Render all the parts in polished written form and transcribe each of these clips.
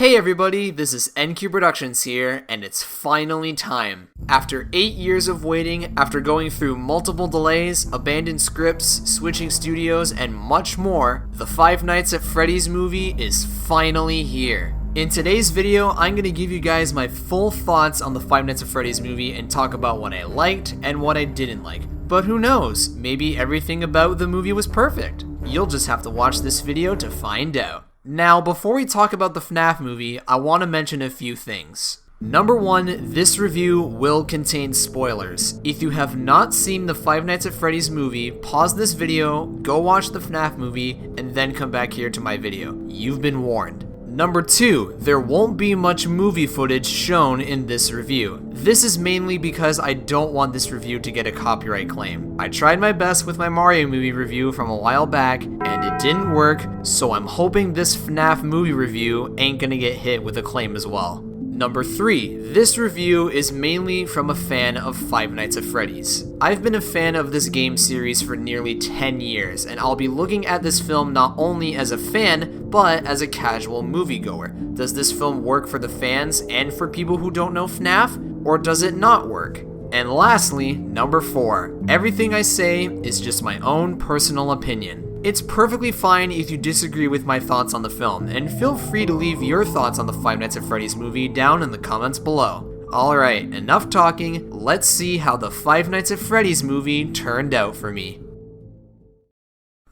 Hey everybody, this is NQ Productions here, and it's finally time. After 8 years of waiting, after going through multiple delays, abandoned scripts, switching studios, and much more, the Five Nights at Freddy's movie is finally here. In today's video, I'm going to give you guys my full thoughts on the Five Nights at Freddy's movie and talk about what I liked and what I didn't like. But who knows, maybe everything about the movie was perfect. You'll just have to watch this video to find out. Now, before we talk about the FNAF movie, I want to mention a few things. Number one, this review will contain spoilers. If you have not seen the Five Nights at Freddy's movie, pause this video, go watch the FNAF movie, and then come back here to my video. You've been warned. Number two, there won't be much movie footage shown in this review. This is mainly because I don't want this review to get a copyright claim. I tried my best with my Mario movie review from a while back, and it didn't work, so I'm hoping this FNAF movie review ain't gonna get hit with a claim as well. Number 3, this review is mainly from a fan of Five Nights at Freddy's. I've been a fan of this game series for nearly 10 years, and I'll be looking at this film not only as a fan, but as a casual moviegoer. Does this film work for the fans and for people who don't know FNAF, or does it not work? And lastly, number 4, everything I say is just my own personal opinion. It's perfectly fine if you disagree with my thoughts on the film, and feel free to leave your thoughts on the Five Nights at Freddy's movie down in the comments below. Alright, enough talking, let's see how the Five Nights at Freddy's movie turned out for me.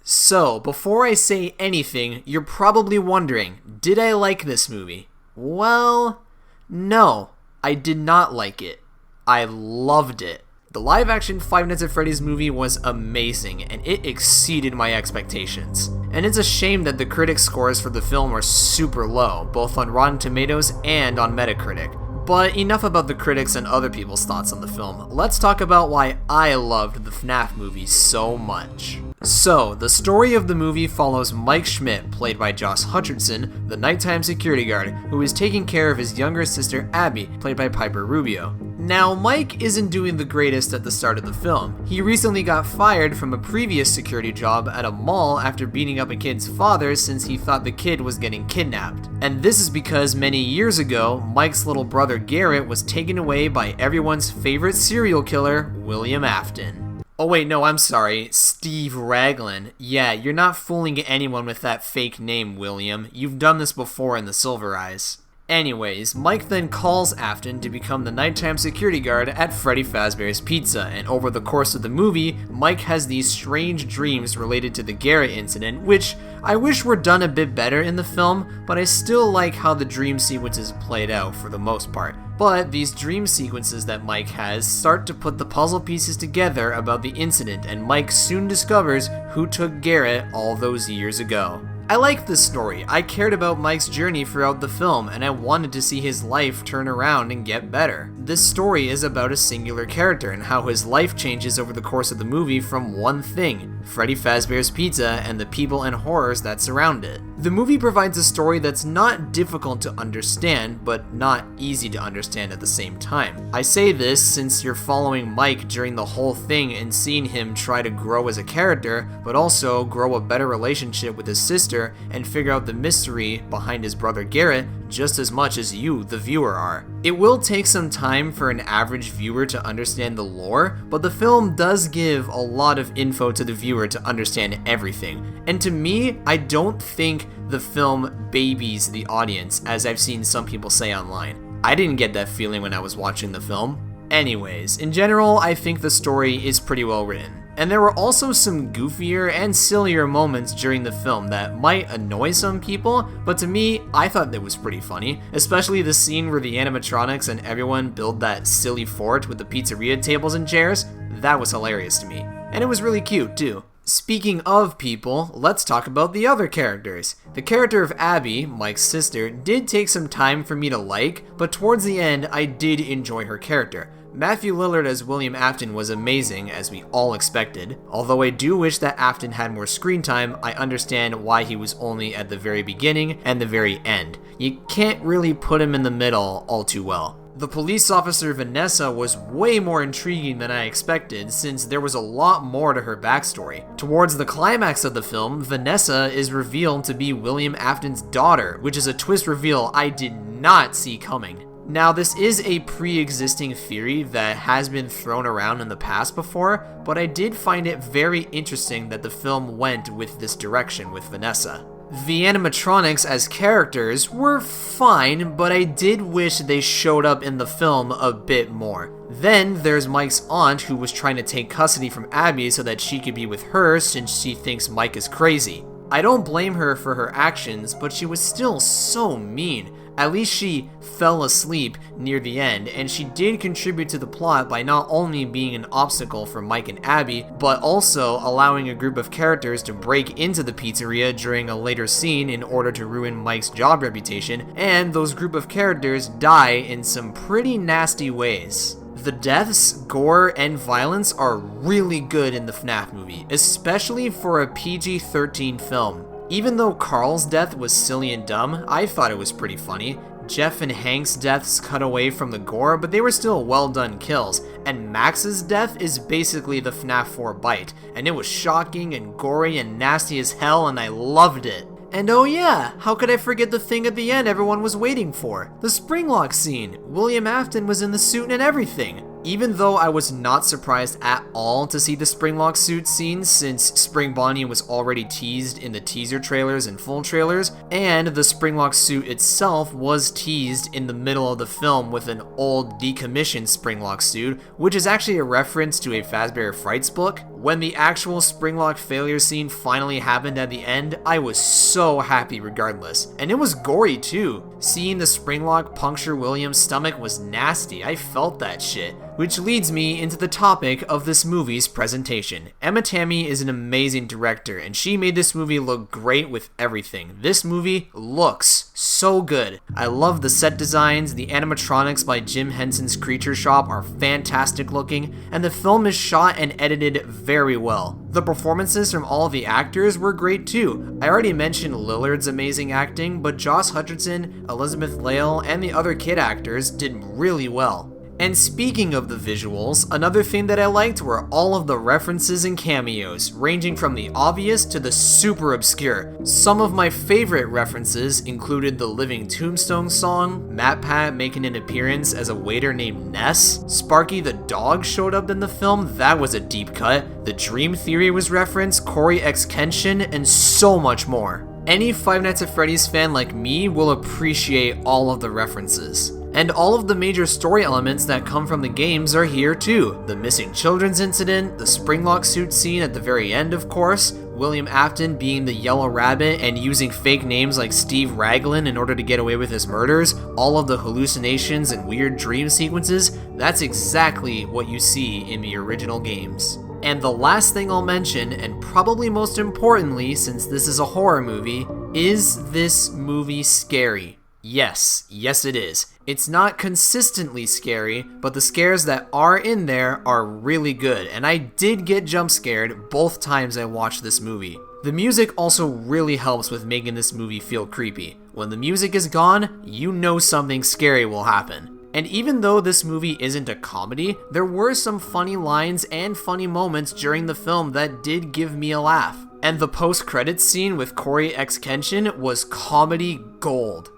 So, before I say anything, you're probably wondering, did I like this movie? Well, no, I did not like it. I loved it. The live-action Five Nights at Freddy's movie was amazing, and it exceeded my expectations. And it's a shame that the critic scores for the film are super low, both on Rotten Tomatoes and on Metacritic. But enough about the critics and other people's thoughts on the film. Let's talk about why I loved the FNAF movie so much. So, the story of the movie follows Mike Schmidt, played by Josh Hutcherson, the nighttime security guard, who is taking care of his younger sister Abby, played by Piper Rubio. Now, Mike isn't doing the greatest at the start of the film. He recently got fired from a previous security job at a mall after beating up a kid's father since he thought the kid was getting kidnapped. And this is because many years ago, Mike's little brother Garrett was taken away by everyone's favorite serial killer, William Afton. Oh wait, no, I'm sorry, Steve Raglan. Yeah, you're not fooling anyone with that fake name, William. You've done this before in the Silver Eyes. Anyways, Mike then calls Afton to become the nighttime security guard at Freddy Fazbear's Pizza, and over the course of the movie, Mike has these strange dreams related to the Garrett incident, which I wish were done a bit better in the film, but I still like how the dream sequences played out for the most part. But these dream sequences that Mike has start to put the puzzle pieces together about the incident, and Mike soon discovers who took Garrett all those years ago. I liked this story. I cared about Mike's journey throughout the film, and I wanted to see his life turn around and get better. This story is about a singular character and how his life changes over the course of the movie from one thing, Freddy Fazbear's Pizza and the people and horrors that surround it. The movie provides a story that's not difficult to understand, but not easy to understand at the same time. I say this since you're following Mike during the whole thing and seeing him try to grow as a character, but also grow a better relationship with his sister and figure out the mystery behind his brother Garrett just as much as you, the viewer, are. It will take some time for an average viewer to understand the lore, but the film does give a lot of info to the viewer to understand everything. And to me, I don't think the film babies the audience, as I've seen some people say online. I didn't get that feeling when I was watching the film. Anyways, in general, I think the story is pretty well written. And there were also some goofier and sillier moments during the film that might annoy some people, but to me, I thought that was pretty funny, especially the scene where the animatronics and everyone build that silly fort with the pizzeria tables and chairs. That was hilarious to me. And it was really cute, too. Speaking of people, let's talk about the other characters. The character of Abby, Mike's sister, did take some time for me to like, but towards the end, I did enjoy her character. Matthew Lillard as William Afton was amazing, as we all expected. Although I do wish that Afton had more screen time, I understand why he was only at the very beginning and the very end. You can't really put him in the middle all too well. The police officer Vanessa was way more intriguing than I expected, since there was a lot more to her backstory. Towards the climax of the film, Vanessa is revealed to be William Afton's daughter, which is a twist reveal I did not see coming. Now, this is a pre-existing theory that has been thrown around in the past before, but I did find it very interesting that the film went with this direction with Vanessa. The animatronics as characters were fine, but I did wish they showed up in the film a bit more. Then there's Mike's aunt, who was trying to take custody from Abby so that she could be with her since she thinks Mike is crazy. I don't blame her for her actions, but she was still so mean. At least she fell asleep near the end, and she did contribute to the plot by not only being an obstacle for Mike and Abby, but also allowing a group of characters to break into the pizzeria during a later scene in order to ruin Mike's job reputation, and those group of characters die in some pretty nasty ways. The deaths, gore, and violence are really good in the FNAF movie, especially for a PG-13 film. Even though Carl's death was silly and dumb, I thought it was pretty funny. Jeff and Hank's deaths cut away from the gore, but they were still well done kills. And Max's death is basically the FNAF 4 bite, and it was shocking and gory and nasty as hell, and I loved it. And oh yeah, how could I forget the thing at the end everyone was waiting for? The Springlock scene. William Afton was in the suit and everything. Even though I was not surprised at all to see the Springlock suit scene, since Spring Bonnie was already teased in the teaser trailers and full trailers, and the Springlock suit itself was teased in the middle of the film with an old decommissioned Springlock suit, which is actually a reference to a Fazbear Frights book. When the actual Springlock failure scene finally happened at the end, I was so happy regardless. And it was gory too. Seeing the Springlock puncture William's stomach was nasty, I felt that shit. Which leads me into the topic of this movie's presentation. Emma Tammy is an amazing director, and she made this movie look great with everything. This movie looks so good. I love the set designs, the animatronics by Jim Henson's Creature Shop are fantastic looking, and the film is shot and edited very well. The performances from all of the actors were great too. I already mentioned Lillard's amazing acting, but Josh Hutcherson, Elizabeth Lail, and the other kid actors did really well. And speaking of the visuals, another thing that I liked were all of the references and cameos, ranging from the obvious to the super obscure. Some of my favorite references included the Living Tombstone song, MatPat making an appearance as a waiter named Ness, Sparky the dog showed up in the film, that was a deep cut, the Dream Theory was referenced, Corey X Kenshin, and so much more. Any Five Nights at Freddy's fan like me will appreciate all of the references. And all of the major story elements that come from the games are here too. The missing children's incident, the Springlock suit scene at the very end of course, William Afton being the Yellow Rabbit and using fake names like Steve Raglan in order to get away with his murders, all of the hallucinations and weird dream sequences, that's exactly what you see in the original games. And the last thing I'll mention, and probably most importantly since this is a horror movie, is this movie scary? Yes it is. It's not consistently scary, but the scares that are in there are really good, and I did get jump scared both times I watched this movie. The music also really helps with making this movie feel creepy. When the music is gone, you know something scary will happen. And even though this movie isn't a comedy, there were some funny lines and funny moments during the film that did give me a laugh. And the post-credits scene with Corey X Kenshin was comedy gold.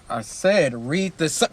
I said read the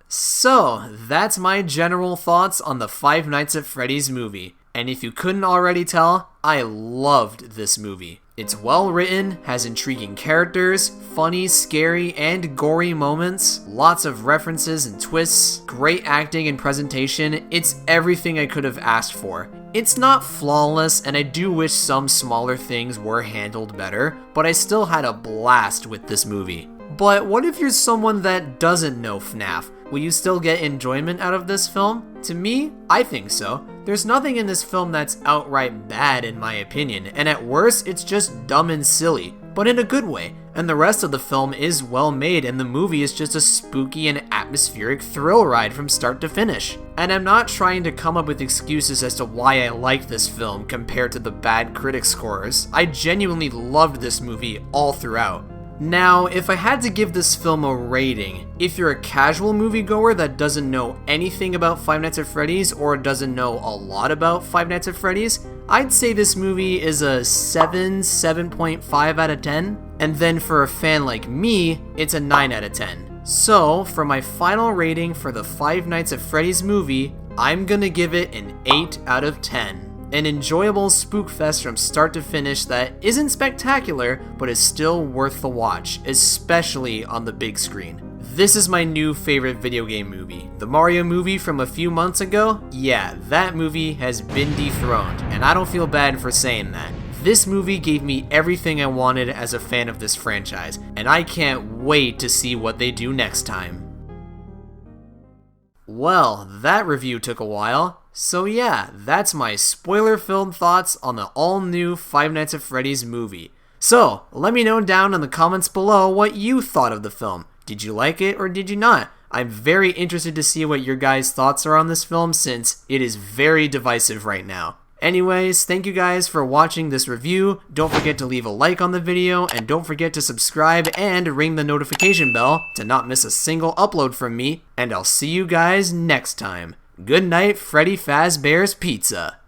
So, that's my general thoughts on the Five Nights at Freddy's movie. And if you couldn't already tell, I loved this movie. It's well written, has intriguing characters, funny, scary, and gory moments, lots of references and twists, great acting and presentation. It's everything I could have asked for. It's not flawless, and I do wish some smaller things were handled better, but I still had a blast with this movie. But what if you're someone that doesn't know FNAF? Will you still get enjoyment out of this film? To me, I think so. There's nothing in this film that's outright bad in my opinion, and at worst, it's just dumb and silly, but in a good way. And the rest of the film is well made, and the movie is just a spooky and atmospheric thrill ride from start to finish. And I'm not trying to come up with excuses as to why I like this film compared to the bad critic scores. I genuinely loved this movie all throughout. Now, if I had to give this film a rating, if you're a casual moviegoer that doesn't know anything about Five Nights at Freddy's or doesn't know a lot about Five Nights at Freddy's, I'd say this movie is a 7.5 out of 10. And then for a fan like me, it's a 9 out of 10. So, for my final rating for the Five Nights at Freddy's movie, I'm gonna give it an 8 out of 10. An enjoyable spook fest from start to finish that isn't spectacular, but is still worth the watch, especially on the big screen. This is my new favorite video game movie. The Mario movie from a few months ago? Yeah, that movie has been dethroned, and I don't feel bad for saying that. This movie gave me everything I wanted as a fan of this franchise, and I can't wait to see what they do next time. Well, that review took a while. So yeah, that's my spoiler-filled thoughts on the all-new Five Nights at Freddy's movie. So, let me know down in the comments below what you thought of the film. Did you like it or did you not? I'm very interested to see what your guys' thoughts are on this film since it is very divisive right now. Anyways, thank you guys for watching this review. Don't forget to leave a like on the video, and don't forget to subscribe and ring the notification bell to not miss a single upload from me, and I'll see you guys next time. Good night, Freddy Fazbear's Pizza.